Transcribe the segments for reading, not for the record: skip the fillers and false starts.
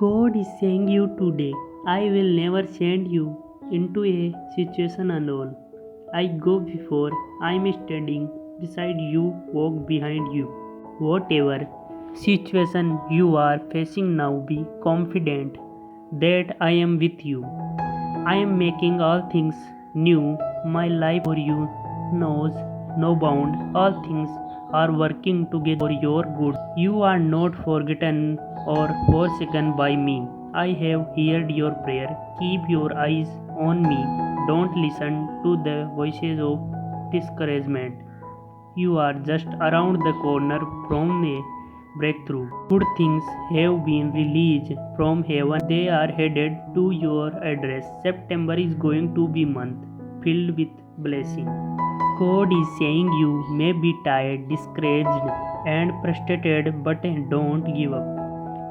God is saying you today, I will never send you into a situation alone. I go before, I'm standing beside you, walk behind you. Whatever situation you are facing now, be confident that I am with you. I am making all things new. My life for you knows no bound. All things are working together for your good. You are not forgotten or forsaken by me. I have heard your prayer. Keep your eyes on me. Don't listen to the voices of discouragement. You are just around the corner from a breakthrough. Good things have been released from heaven. They are headed to your address. September is going to be month filled with blessing. God is saying you may be tired, discouraged, and frustrated, but don't give up.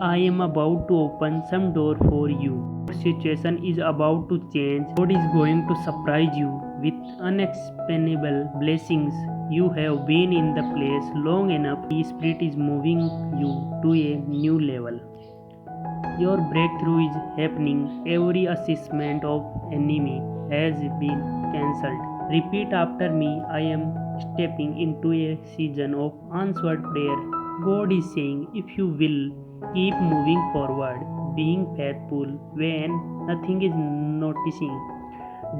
I am about to open some door for you. Your situation is about to change. God is going to surprise you with unexplainable blessings. You have been in the place long enough. The Spirit is moving you to a new level. Your breakthrough is happening. Every assessment of enemy has been cancelled. Repeat after me. I am stepping into a season of answered prayer. God is saying, if you will keep moving forward, being faithful when nothing is noticing,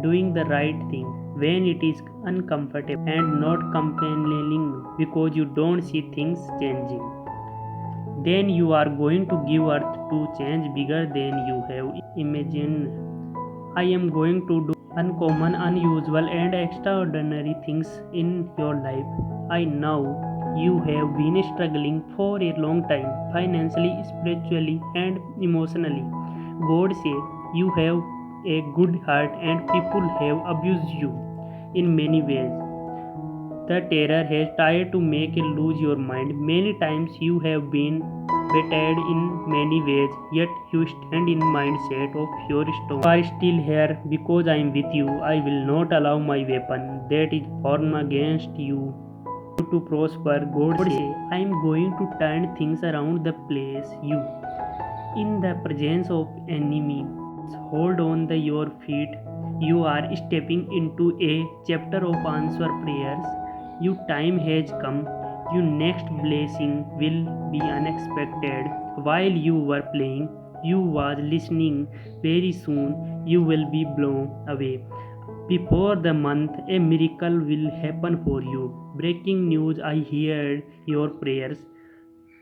doing the right thing when it is uncomfortable, and not complaining because you don't see things changing, then you are going to give earth to change bigger than you have imagined. I am going to do uncommon, unusual, and extraordinary things in your life. I know you have been struggling for a long time, financially, spiritually, and emotionally. God says you have a good heart and people have abused you in many ways. The terror has tried to make you lose your mind. Many times you have been betrayed in many ways, yet you stand in mindset of your stone. You are still here because I am with you. I will not allow my weapon that is formed against you to prosper. God says, I am going to turn things around the place you in the presence of enemy. Hold on your feet. You are stepping into a chapter of answer prayers. Your time has come. Your next blessing will be unexpected. While you were playing, you was listening. Very soon you will be blown away. Before the month, a miracle will happen for you. Breaking news, I heard your prayers.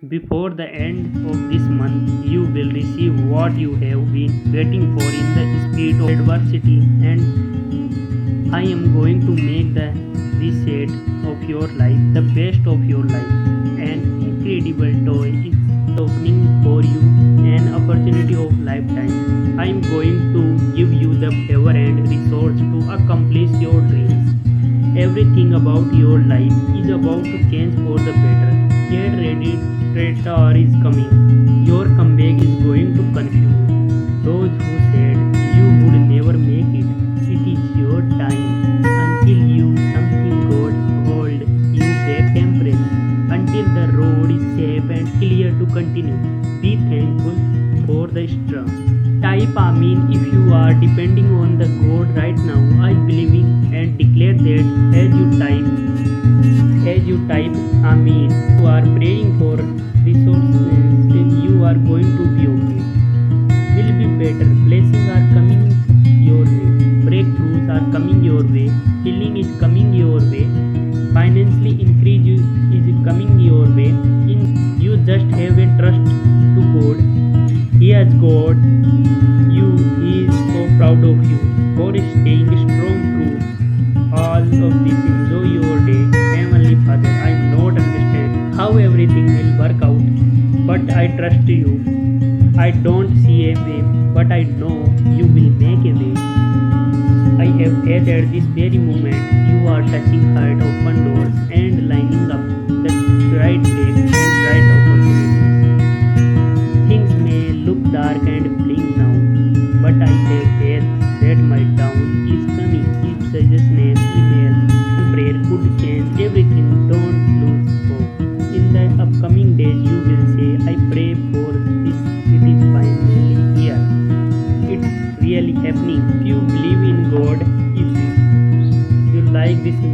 Before the end of this month, you will receive what you have been waiting for in the spirit of adversity, and I am going to make the reset of your life the best of your life. An incredible toy is opening for you, an opportunity of lifetime. I am going to give you the favor and resource to accomplish your dreams. Everything about your life is about to change for the better. Get ready, Traitor is coming. Your comeback is going to confuse those who said you would never make it. It is your time until you something God hold you back temporarily until the road is safe and clear to continue. Be thankful for the struggle. Type Amin if you are depending on the God right now. I believe in and declare that as you type Amin, you are praying for resources. You are going to be okay. Will be better. Blessings are coming your way. Breakthroughs are coming your way. Healing is coming your way. Financially increase is coming your way. You just have a trust to God. He has got you. He is so proud of you. God is staying strong through all of this. Enjoy your day. Heavenly Father, I not understand how everything will work out, but I trust you. I don't see a way, but I know you will make a way. I have faith at this very moment. You are touching heart, open doors, and lining up the right place and right opportunities. Things may look dark and bleak now, but I have faith that my down is coming. In Jesus' name, email and prayer could change everything. Don't lose hope. In the upcoming days, you will say, I pray for this. It is final. Hope you believe in God. If you like this image,